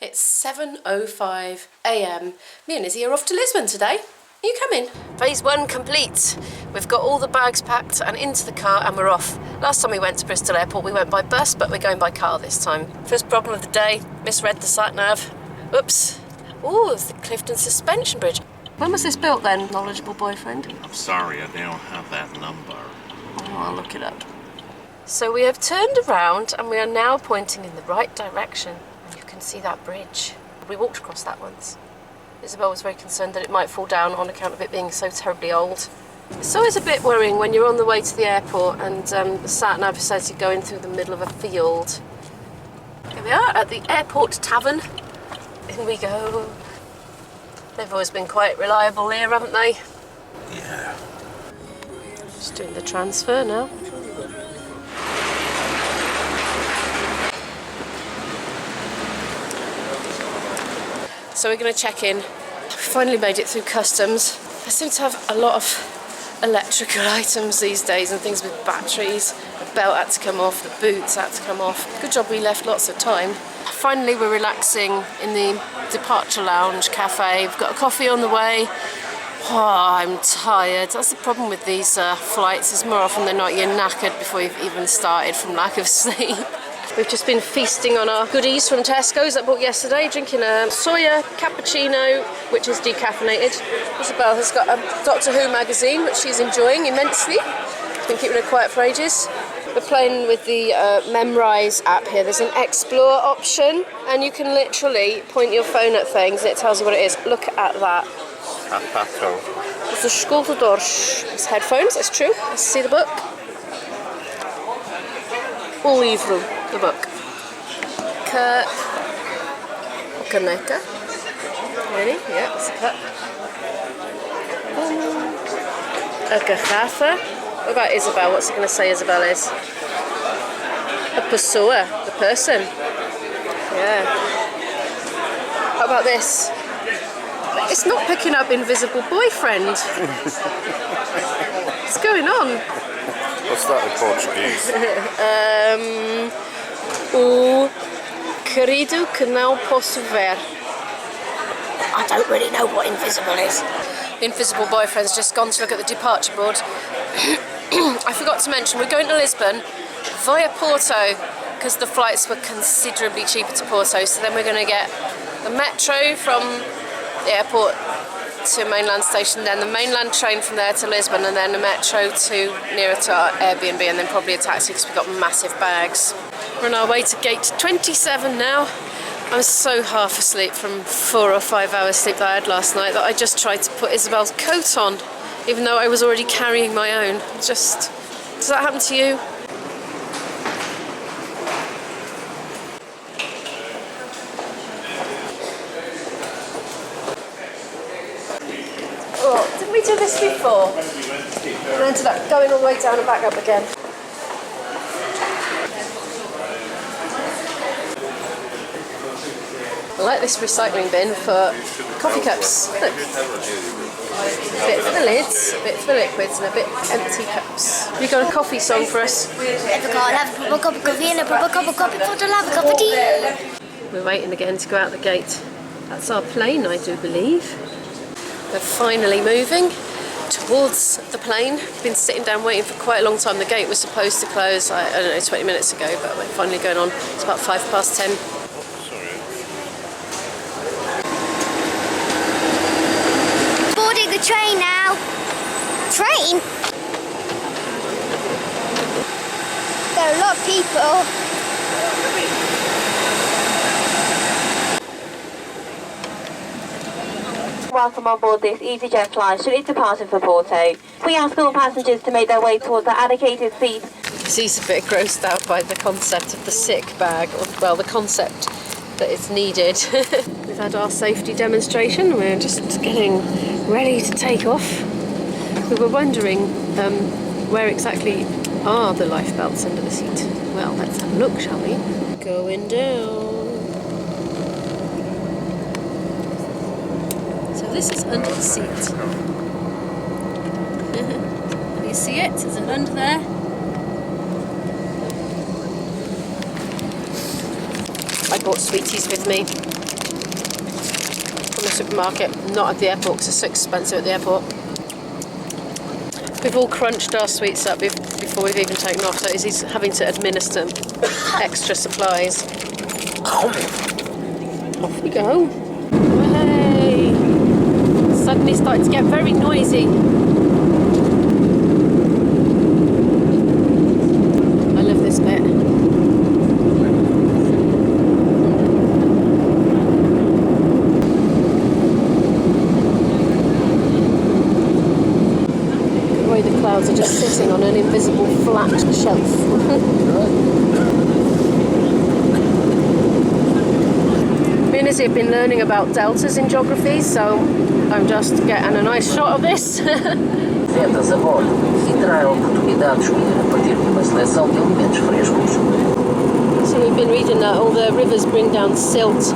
It's 7:05 AM. Me and Izzy are off to Lisbon today. You coming? Phase 1 complete. We've got all the bags packed and into the car and we're off. Last time we went to Bristol Airport we went by bus, but we're going by car this time. First problem of the day, misread the sat-nav. Oops. Ooh, it's the Clifton Suspension Bridge. When was this built then, knowledgeable boyfriend? I'm sorry, I don't have that number. Oh, I'll look it up. So we have turned around and we are now pointing in the right direction. And you can see that bridge. We walked across that once. Isabel was very concerned that it might fall down on account of it being so terribly old. It's always a bit worrying when you're on the way to the airport and the sat-nav says you're going through the middle of a field. Here we are at the Airport Tavern. In we go. They've always been quite reliable here, haven't they? Yeah. Just doing the transfer now. So we're going to check in. We finally made it through customs. They seem to have a lot of electrical items these days and things with batteries. The belt had to come off, the boots had to come off. Good job we left lots of time. Finally we're relaxing in the departure lounge cafe. We've got a coffee on the way. Oh, I'm tired. That's the problem with these flights, is more often than not you're knackered before you've even started from lack of sleep. We've just been feasting on our goodies from Tesco's that I bought yesterday, drinking a soya cappuccino, which is decaffeinated. Isabel has got a Doctor Who magazine, which she's enjoying immensely. She's been keeping her quiet for ages. We're playing with the Memrise app here. There's an explore option, and you can literally point your phone at things and it tells you what it is. Look at that. It's a escutadores. It's headphones, that's true. Let's see the book. O livro, the book. Caneca. Really? Yeah, it's a cup. A garrafa. What about Isabel? What's it going to say Isabel is? A pessoa, the person. Yeah. How about this? It's not picking up invisible boyfriend. What's going on? What's that in Portuguese? O querido que não posso ver. I don't really know what invisible is. The invisible boyfriend's just gone to look at the departure board. I forgot to mention, we're going to Lisbon via Porto because the flights were considerably cheaper to Porto. So then we're going to get the metro from the airport to mainland station, then the mainland train from there to Lisbon, and then the metro to nearer to our Airbnb, and then probably a taxi because we've got massive bags. We're on our way to gate 27 now. I'm so half asleep from 4 or 5 hours sleep that I had last night that I just tried to put Isabel's coat on, even though I was already carrying my own. Does that happen to you? Oh, didn't we do this before? And ended up going all the way down and back up again. I like this recycling bin for coffee cups. Look. A bit for the lids, a bit for the liquids, and a bit empty cups. Have you got a coffee song for us? Have a proper cup of coffee and a proper cup of coffee for the love of cup of tea. We're waiting again to go out the gate. That's our plane, I do believe. We're finally moving towards the plane. We've been sitting down waiting for quite a long time. The gate was supposed to close, I don't know, 20 minutes ago, but we're finally going on. It's about 10:05. Boarding the train now. Train? There are a lot of people. Welcome on board this Easyjet flight should it departing for Porto. We ask all passengers to make their way towards the allocated seats. She's a bit grossed out by the concept of the sick bag, or well, the concept that it's needed. We've had our safety demonstration. We're just getting ready to take off. We were wondering where exactly are the life belts under the seat. Well, let's have a look, shall we? Going down. So this is under the seat. You see it? There's a under there. I brought sweeties with me. from the supermarket, not at the airport because it's so expensive at the airport. We've all crunched our sweets up before we've even taken off, so Izzy's having to administer extra supplies. Off we go. Hey! Suddenly starting to get very noisy. I love this bit. The clouds are just sitting on an invisible flat shelf. Me and Izzy have been learning about deltas in geography, so I'm just getting a nice shot of this. Vendas a bordo e terá a oportunidade de escolher a partir de uma seleção de alimentos frescos. So we've been reading that all the rivers bring down silt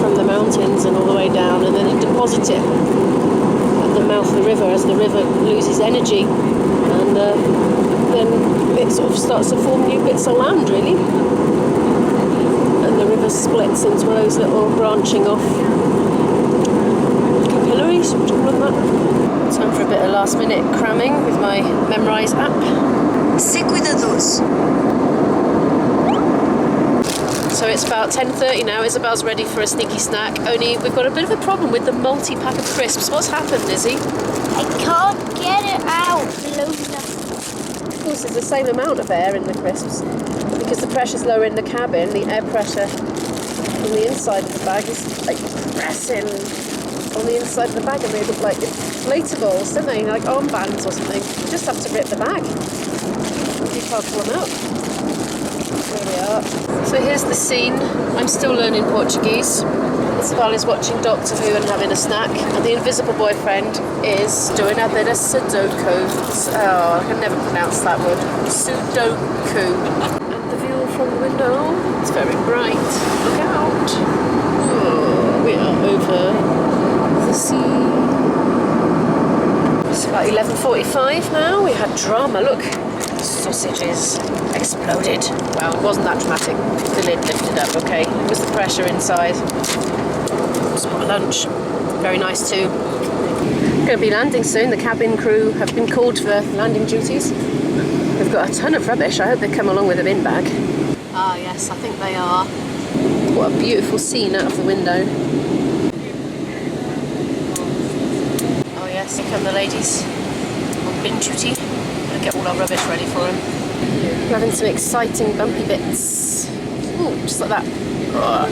from the mountains and all the way down, and then it deposits it at the mouth of the river as the river loses energy, and then it sort of starts to form new bits of land, really. And the river splits into those little branching off capillaries, which I love that. Time for a bit of last minute cramming with my Memorise app. Ser cuidadoso. So it's about 10:30 now. Isabel's ready for a sneaky snack. Only we've got a bit of a problem with the multi-pack of crisps. What's happened, Izzy? I can't get it out. Of course, there's the same amount of air in the crisps. Because the pressure's lower in the cabin, the air pressure on the inside of the bag is like pressing on the inside of the bag, and they look like inflatables, don't they? Like armbands or something. You just have to rip the bag. You can't pull them out. There we are. So here's the scene. I'm still learning Portuguese. Isabel is watching Doctor Who and having a snack, and the invisible boyfriend is doing a bit of Sudoku. Oh, I can never pronounce that word. Sudoku. And the view from the window, it's very bright. Look out. Oh, we are over the sea. It's about 11:45 now. We had drama. Look. Sausages exploded. Well, it wasn't that dramatic. The lid lifted up, okay. It was the pressure inside. Spot lunch. Very nice too. Going to be landing soon. The cabin crew have been called for landing duties. They've got a ton of rubbish. I hope they come along with a bin bag. Ah yes, I think they are. What a beautiful scene out of the window. Oh yes, here come the ladies on bin duty. Get all our rubbish ready for him. We're having some exciting bumpy bits. Ooh, just like that. Oh,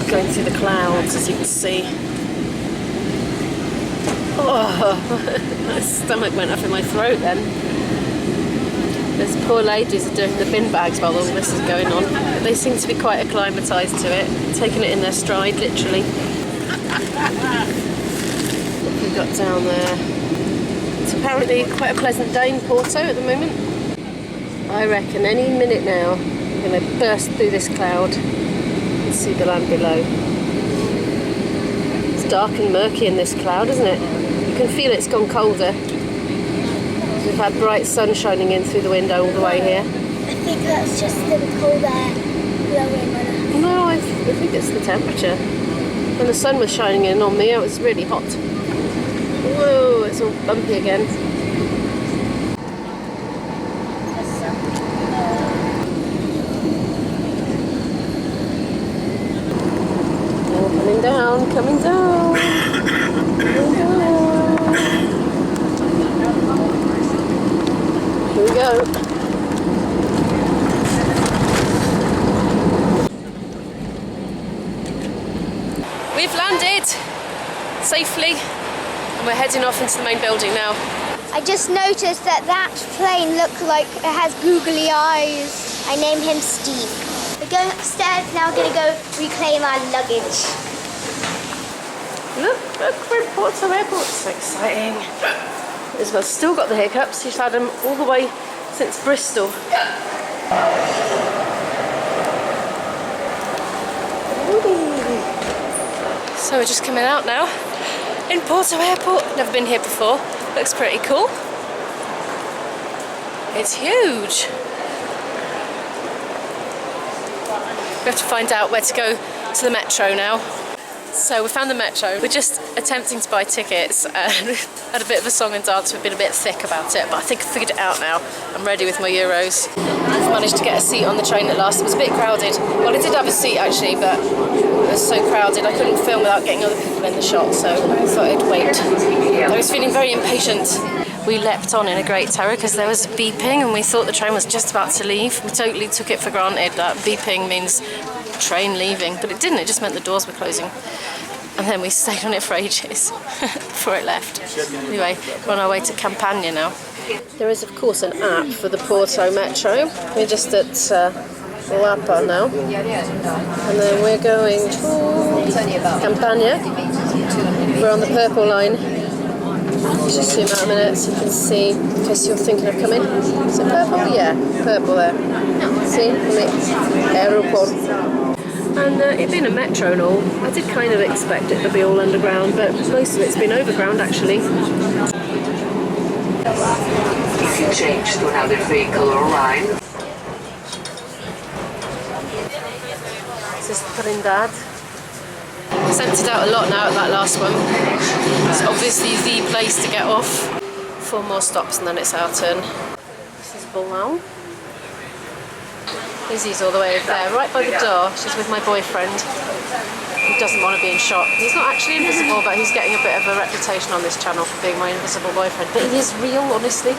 going through the clouds, as you can see. Oh, my stomach went up in my throat then. Those poor ladies are doing the bin bags while all this is going on. But they seem to be quite acclimatised to it, taking it in their stride, literally. What have we got down there? It's apparently quite a pleasant day in Porto at the moment. I reckon any minute now we're going to burst through this cloud and see the land below. It's dark and murky in this cloud, isn't it? You can feel it's gone colder. We've had bright sun shining in through the window all the way here. I think that's just the cold air blowing on us. No, I think it's the temperature. When the sun was shining in on me, it was really hot. Whoa, it's all bumpy again. Oh, coming down, coming down. Coming down. Here we go. We've landed safely. We're heading off into the main building now. I just noticed that plane looked like it has googly eyes. I named him Steve. We're going upstairs now. We're going to go reclaim our luggage. Look, we're at Porto Airport. So exciting. Isabel's still got the hiccups. She's had them all the way since Bristol. So we're just coming out now in Porto Airport. Never been here before. Looks pretty cool. It's huge. We have to find out where to go to the metro now. So we found the metro. We're just attempting to buy tickets and had a bit of a song and dance. We've been a bit thick about it, but I think I figured it out now. I'm ready with my euros. I've managed to get a seat on the train at last. It was a bit crowded. Well, I did have a seat actually, but it was so crowded I couldn't film without getting other people in the shot, so I thought I'd wait. I was feeling very impatient. We leapt on in a great terror because there was beeping and we thought the train was just about to leave. We totally took it for granted that beeping means train leaving, but it didn't. It just meant the doors were closing. And then we stayed on it for ages before it left. Anyway, we're on our way to Campanhã now. There is, of course, an app for the Porto Metro. We're just at Lapa now. And then we're going to Campanhã. We're on the purple line. Just zoom out a minute so you can see, in case you're thinking of coming. Is it purple? Yeah, purple there. See? Airport. And it being a metro and all, I did kind of expect it to be all underground, but most of it's been overground actually. If you change to another vehicle or line. This is Trindade. It's emptied out a lot now at that last one. It's obviously the place to get off. 4 more stops and then it's our turn. This is Bilbao. Izzy's all the way over there, right by the door. She's with my boyfriend, who doesn't want to be in shot. He's not actually invisible, but he's getting a bit of a reputation on this channel for being my invisible boyfriend. But he is real, honestly.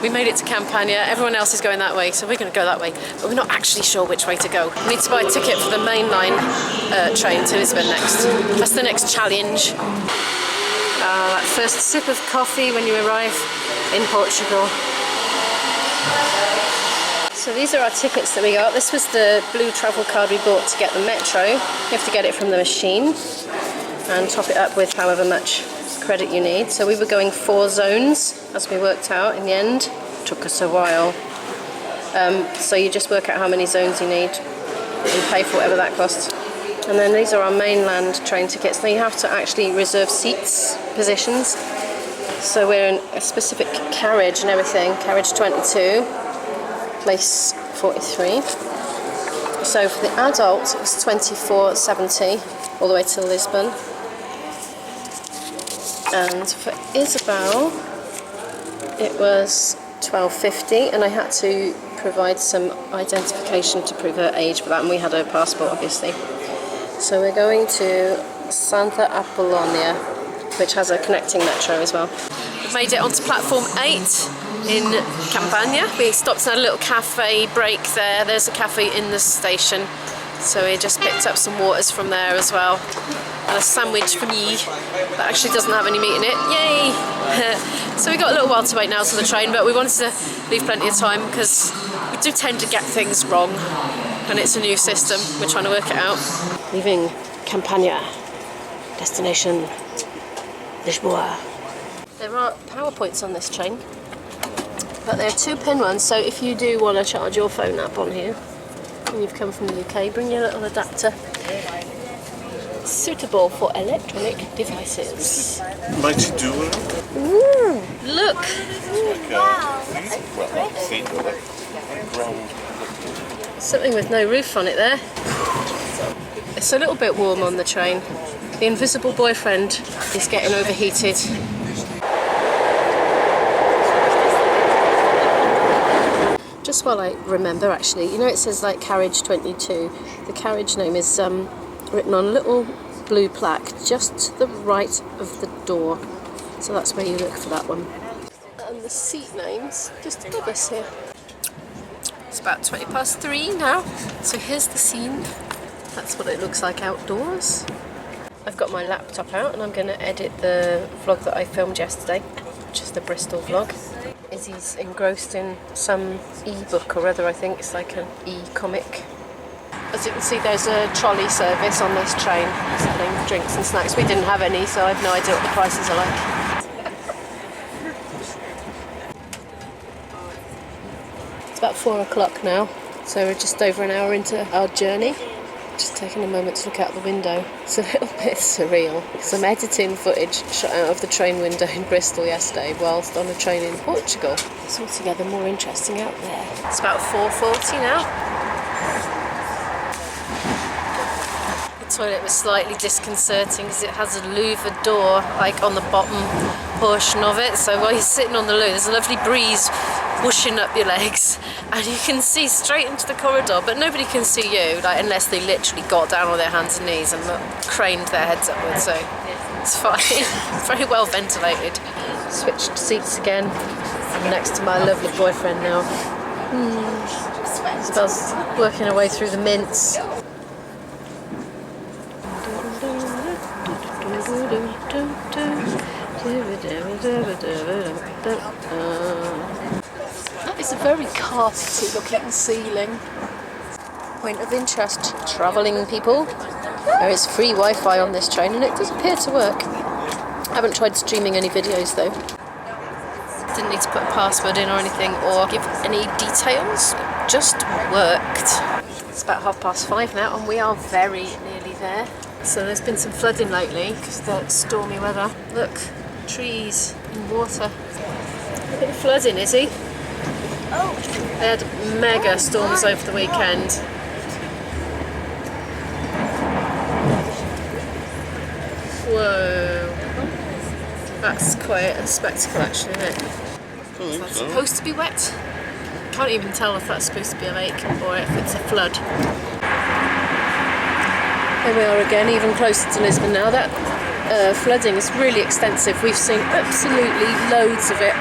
We made it to Campanhã. Everyone else is going that way, so we're going to go that way. But we're not actually sure which way to go. We need to buy a ticket for the mainline train to Lisbon next. That's the next challenge. That first sip of coffee when you arrive in Portugal. So these are our tickets that we got. This was the blue travel card we bought to get the metro. You have to get it from the machine and top it up with however much credit you need. So we were going 4 zones as we worked out in the end. Took us a while. So you just work out how many zones you need and pay for whatever that costs. And then these are our mainland train tickets. Now you have to actually reserve seats, positions. So we're in a specific carriage and everything. Carriage 22, place 43. So for the adult it's £24.70 all the way to Lisbon. And for Isabel, it was £12.50, and I had to provide some identification to prove her age for that, and we had her passport, obviously. So we're going to Santa Apollonia, which has a connecting metro as well. We've made it onto platform 8 in Campanhã. We stopped at a little cafe break there. There's a cafe in the station, so we just picked up some waters from there as well. And a sandwich for me that actually doesn't have any meat in it. Yay! So we got a little while to wait now to the train, but we wanted to leave plenty of time because we do tend to get things wrong, and it's a new system. We're trying to work it out. Leaving Campanhã, destination Lisbon. There are PowerPoints on this train, but they're 2-pin ones. So if you do want to charge your phone app on here, and you've come from the UK, bring your little adapter. Suitable for electronic devices. Mighty doer. Look! Something with no roof on it there. It's a little bit warm on the train. The invisible boyfriend is getting overheated. Just while I remember, actually, you know it says like carriage 22. The carriage name is written on a little blue plaque just to the right of the door. So that's where you look for that one. And the seat names just above us here. It's about 3:20 now. So here's the scene. That's what it looks like outdoors. I've got my laptop out and I'm going to edit the vlog that I filmed yesterday, which is the Bristol vlog. Izzy's engrossed in some e-book or other, I think. It's like an e-comic. As you can see, there's a trolley service on this train selling drinks and snacks. We didn't have any, so I have no idea what the prices are like. It's about 4 o'clock now, so we're just over an hour into our journey Just taking a moment to look out the window. It's a little bit surreal because I'm editing footage shot out of the train window in Bristol yesterday whilst on a train in Portugal. It's altogether more interesting out there. It's about 4:40 now. The toilet was slightly disconcerting because it has a louvered door like on the bottom portion of it, so while you're sitting on the loo there's a lovely breeze whooshing up your legs and you can see straight into the corridor, but nobody can see you, like, unless they literally got down on their hands and knees and craned their heads upwards, so it's fine. Very well ventilated. Switched seats again. I'm next to my lovely boyfriend now. Isabel's working her way through the mints. That is a very carpety looking ceiling. Point of interest, travelling people. There is free Wi-Fi on this train and it does appear to work. I haven't tried streaming any videos though. Didn't need to put a password in or anything or give any details. It just worked. It's about 5:30 now and we are very nearly there. So there's been some flooding lately because of the stormy weather. Look, trees in water. A bit of flooding, Izzy. Oh. They had mega storms over the weekend. Whoa. That's quite a spectacle actually, isn't it? Is that supposed to be wet? Can't even tell if that's supposed to be a lake or if it's a flood. Here we are again, even closer to Lisbon now. That flooding is really extensive. We've seen absolutely loads of it.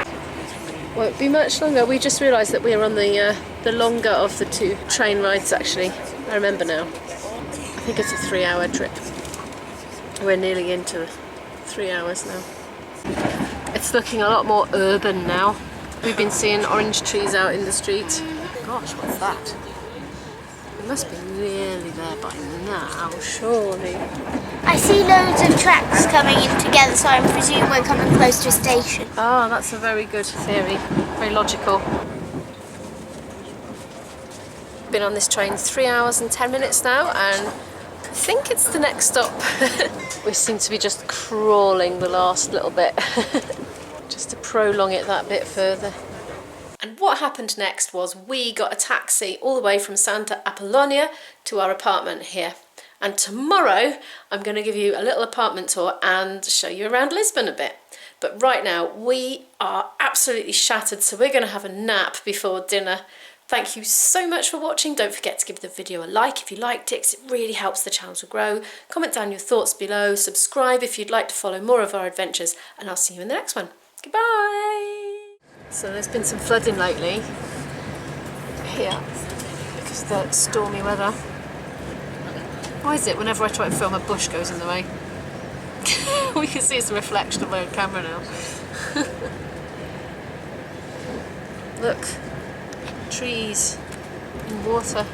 Won't be much longer. We just realised that we are on the longer of the two train rides actually. I remember now. I think it's a 3-hour trip. We're nearly into 3 hours now. It's looking a lot more urban now. We've been seeing orange trees out in the street. Gosh, what's that? It must be nearly there by now, surely. I see loads of tracks coming in together, so I presume we're coming close to a station. Ah, that's a very good theory. Very logical. Been on this train 3 hours and 10 minutes now, and I think it's the next stop. We seem to be just crawling the last little bit, just to prolong it that bit further. And what happened next was we got a taxi all the way from Santa Apollonia to our apartment here. And tomorrow I'm going to give you a little apartment tour and show you around Lisbon a bit. But right now we are absolutely shattered, so we're going to have a nap before dinner. Thank you so much for watching. Don't forget to give the video a like if you liked it, 'cause it really helps the channel to grow. Comment down your thoughts below, subscribe if you'd like to follow more of our adventures, and I'll see you in the next one. Goodbye! So there's been some flooding lately here because of the stormy weather. Why is it whenever I try to film a bush goes in the way? We can see it's a reflection of my own camera now. Look, trees in water.